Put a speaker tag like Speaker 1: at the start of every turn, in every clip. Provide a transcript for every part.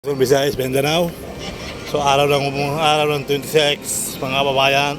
Speaker 1: Luzon, Visayas, Mindanao. So araw ng 26 mga kababayan.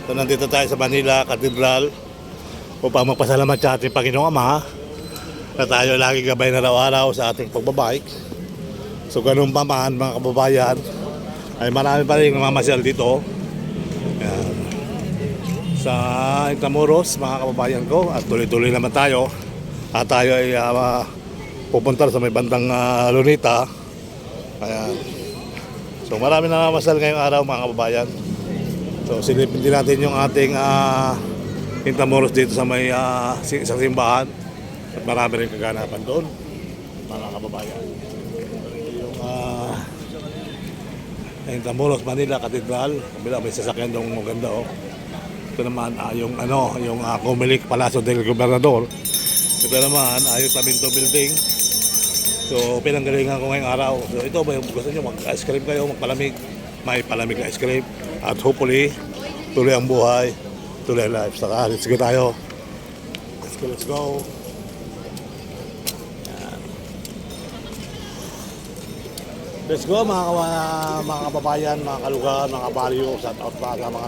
Speaker 1: So nandito tayo sa Manila Cathedral upang magpasalamat sa ating Panginoong Ama na tayo lagi gabay na araw-araw sa ating pagbabike. So ganun pa man mga kababayan, ay marami pa rin namamasyal dito. Yan. Sa Intramuros mga kababayan ko, at tuloy-tuloy naman tayo. At tayo ay pupunta sa may bandang Lunita. Ayan. So marami na namamasal ngayong araw mga kababayan. So silipin din natin yung ating Intramuros dito sa may isang simbahan. At marami rin kaganapan doon mga kababayan. Yung Intramuros, Manila Cathedral. Kabila may sasakyan doon maganda oh. Ito naman yung Comelec Palacio del Gobernador. Ito naman yung Taminto Building. So, pinanggalingan ko ngayong araw. So, ito ba yung gusto nyo? Mag-ice cream kayo, magpalamig. May palamig na ice cream. At hopefully, tuloy ang buhay, tuloy ang life. Saka, let's go tayo. Let's go. Yan. Let's go mga kababayan, mga kalugar, mga baryo. Shout out pa sa mga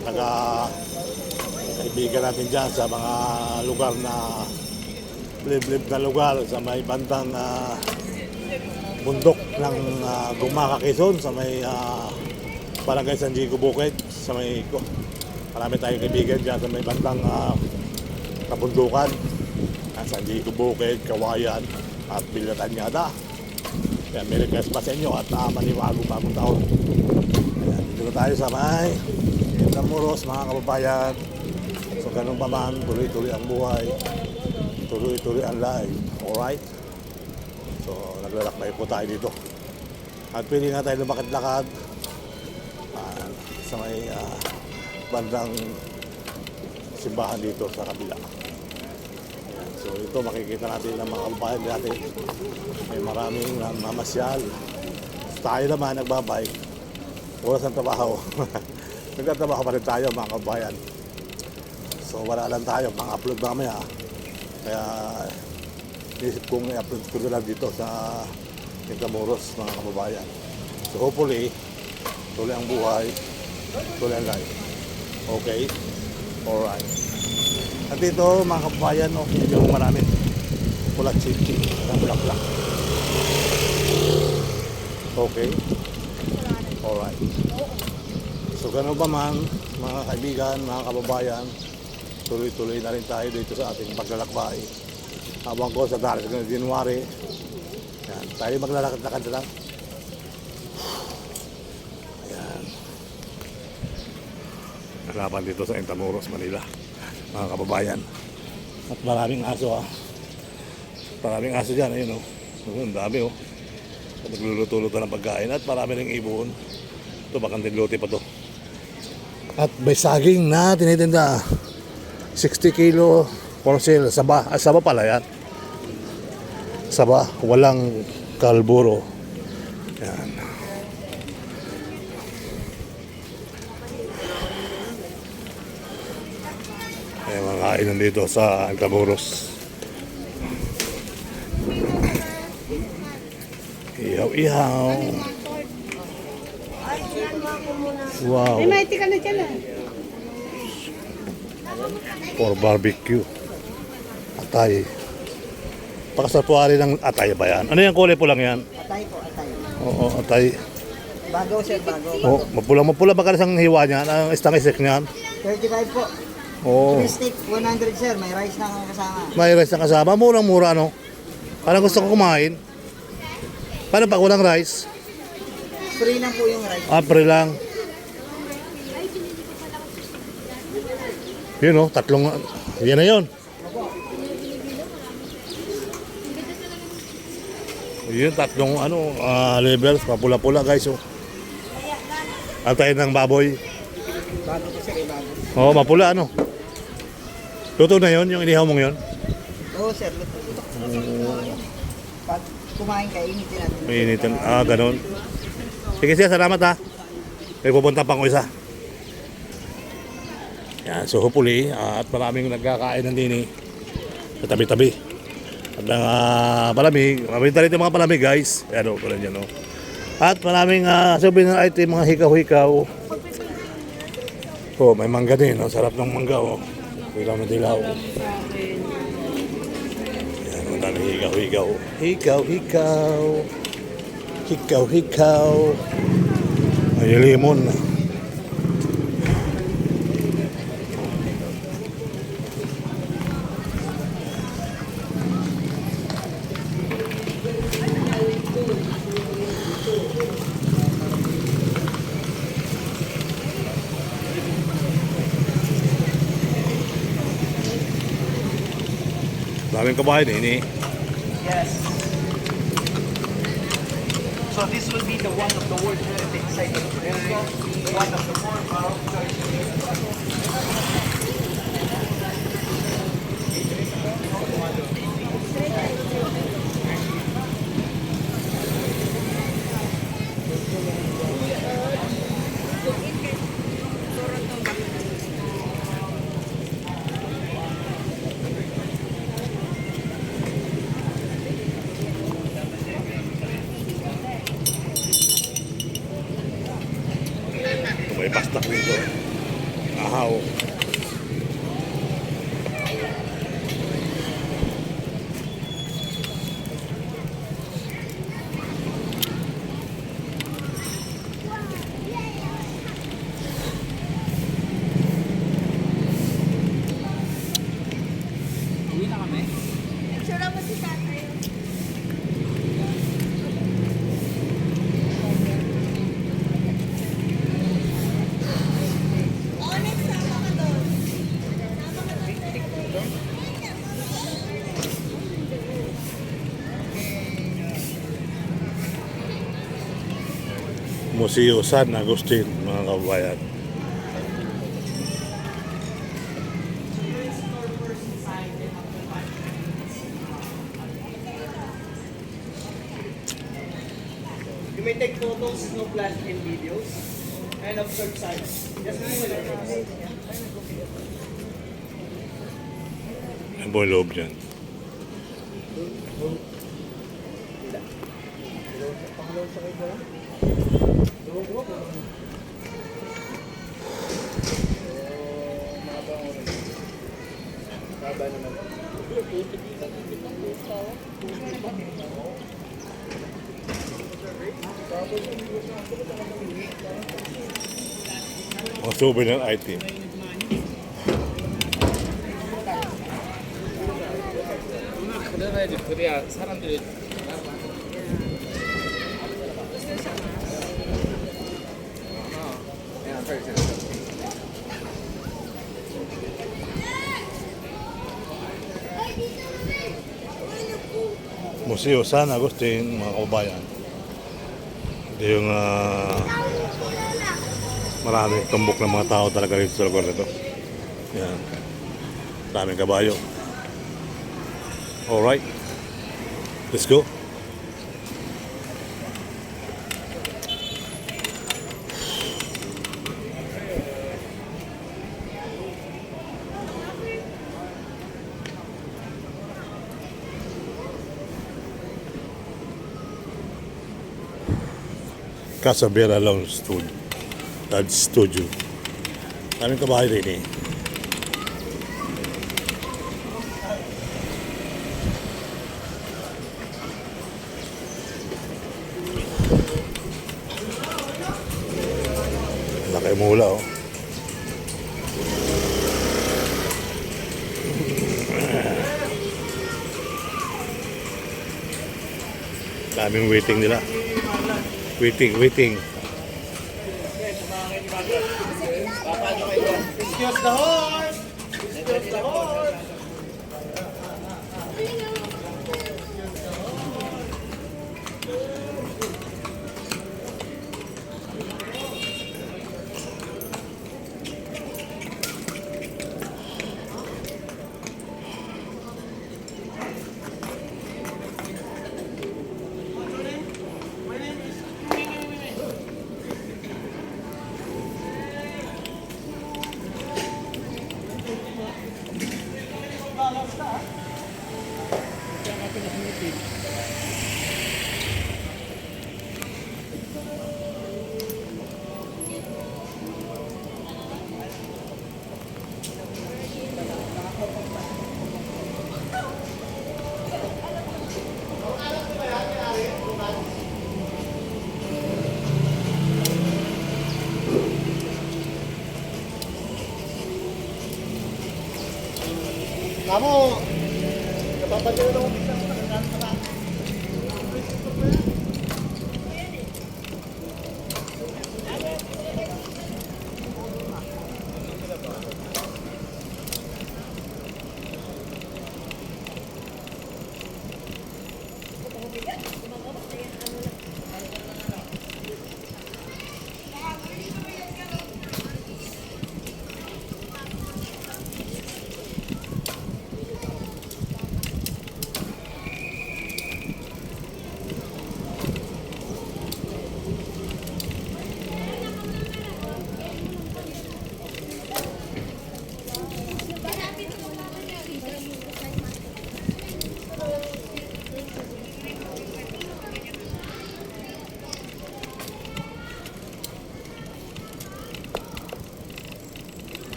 Speaker 1: kaibigan natin dyan sa mga lugar na liblib na lugar sa may bandang bundok ng Gumaka, Quezon, sa may Barangay San Diego Bukid, sa may marami tayong kaibigan dyan sa may bandang kabundukan, San Diego Bukid, Kawayan at Bilatanyada. Kaya may request pa sa inyo at bagong taon. Ayan, dito tayo sa may Intramuros mga kababayan. So ganun pa man, tuloy-tuloy ang buhay, tuloy-tuloy ang life. Alright? So, naglalakbay po tayo dito. At pwede nga tayo lumakad-lakad sa may bandang simbahan dito sa kabila. Ayan. So, ito makikita natin ng mga kababayan natin. May maraming mamasyal. So, tayo naman nagbabike. Oras ng trabaho. Nagtatrabaho pa rin tayo mga kababayan. So, wala lang tayo. Pang-upload mamaya. Kaya isip kong i-upload ko lang dito sa Intramuros mga kababayan. So hopefully, tuloy ang buhay, tuloy ang life. Okay? Alright. At dito mga kababayan, yung marami pulat chichi, bulak-bulak. Okay? Alright. So ganun ba man, mga kaibigan, mga kababayan, tuloy-tuloy na rin tayo dito sa ating paglalakbay. Habang ko sa darating ng January, yan, tayo maglalakad-lakad na lang. Ayan. Harapan dito sa Intramuros, Manila, mga kababayan. At maraming aso Maraming aso dyan, ayun Ang dami Nagluluto-luto ng pagkain at marami ring ibon. Ito bakang dinluti pa to. At may saging na tinitinda. 60 kilo for sale. Saba pala yan. Saba, walang kalburo. Yan. May mga kainan dito sa Intramuros. Ihaw-ihaw. Wow.
Speaker 2: May ka na dyan
Speaker 1: For barbecue. Atay. Pakasatuari ng atay ba yan? Ano yung kulay pulang yan?
Speaker 2: Atay po, atay.
Speaker 1: Oo, atay.
Speaker 2: Bago sir, bago.
Speaker 1: Oo, mapula magkano isang hiwa niyan? Ang isang-isik niyan?
Speaker 2: 35 po.
Speaker 1: Oo.
Speaker 2: Steak, 100 sir. May rice na kasama.
Speaker 1: May rice na kasama. Murang-mura, no? Parang gusto ko kumain. Paano pag walang rice?
Speaker 2: Free lang po yung rice.
Speaker 1: Free lang. Yun, tatlong. Yan na yun. Yun, tatlong levels. Mapula-pula, guys. Atay ng baboy.
Speaker 2: Bago po sir, bago.
Speaker 1: Oo, mapula, Luto na yun, yung inihaw mong yun?
Speaker 2: Oo sir, luto. Pag kumain ka, initin natin.
Speaker 1: Initin. Ganun. Sige siya, salamat May pupunta pang isa. Yan, so hopefully, at maraming nagkakain ng dini sa tabi-tabi. At mga palamig, mabinta rin yung mga palamig guys. Ayan tulad yan At maraming souvenir item, mga hikaw-hikaw. Oh, may mangga din. Ang sarap ng mangga. Oh. Dilaw na dilaw. Yan, ang daming hikaw-hikaw. Hikaw-hikaw. Hikaw-hikaw. May limon. Daming kabahay din eh.
Speaker 3: Yes. So this will be the one of the World Heritage Site of UNESCO, one of the four Baroque churches.
Speaker 1: May pastak dito. Ahaw.
Speaker 4: Sura mo si tatay. Onyx, sama ka doon. Sama ka doon.
Speaker 1: Museo San Agustin, mga kabayan.
Speaker 3: You may take photos, no flash and videos, and observe signs. Just Google it.
Speaker 1: Ang buong loob dyan. Mga souvenir item.
Speaker 5: 그래야지 그래야 사람들이
Speaker 1: Museo San Agustin, mga kabayan. Ito yung maraming tumbok ng mga tao talaga rito sa lugar na ito. Yan. Daming kabayo. Alright. Let's go. Casabera Lounge Studio. That's studio. Daming kabahay rin eh. Laki mula oh. Daming waiting nila. Waiting.
Speaker 3: Excuse the horse! Excuse the horse!
Speaker 1: Namo, napapansin na ako bisa.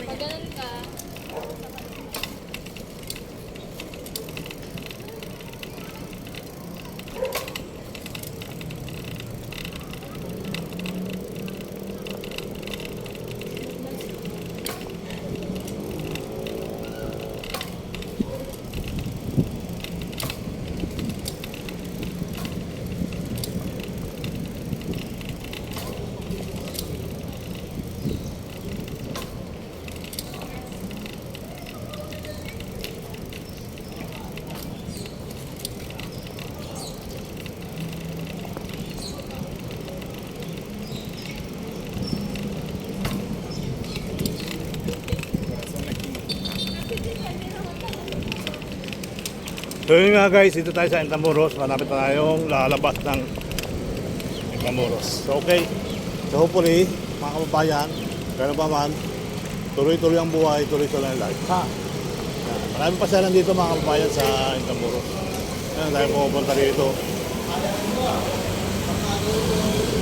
Speaker 4: Pag ganun ka,
Speaker 1: So yun nga guys, dito tayo sa Intramuros. Malapit na tayong lalabas ng Intramuros. So okay. So hopefully, mga kababayan, kaya pa man, tuloy-tuloy ang buhay, tuloy-tuloy ang life. Ha? Yan. Maraming pasyalan dito mga kababayan sa Intramuros. Yan, tayo pupunta dito.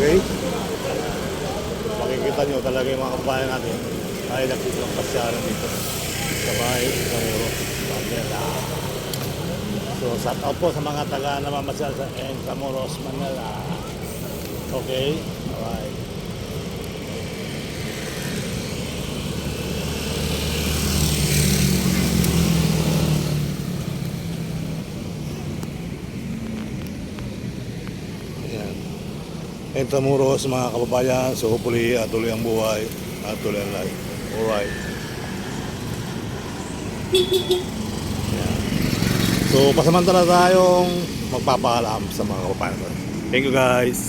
Speaker 1: Okay? Makikita nyo talaga yung mga kababayan natin. Tayo nagsilang pasyalan dito. Sa bahay, Intramuros. Manila. So, shout out po sa mga taga namamasyal sa Intramuros, Manila. Okay? Alright. Ayan. Intramuros, mga kababayan. So, hopefully, tuloy ang buhay at tuloy ang life. Alright. Ayan. So, pasamantala tayong magpapaalam sa mga kababayan. Thank you guys.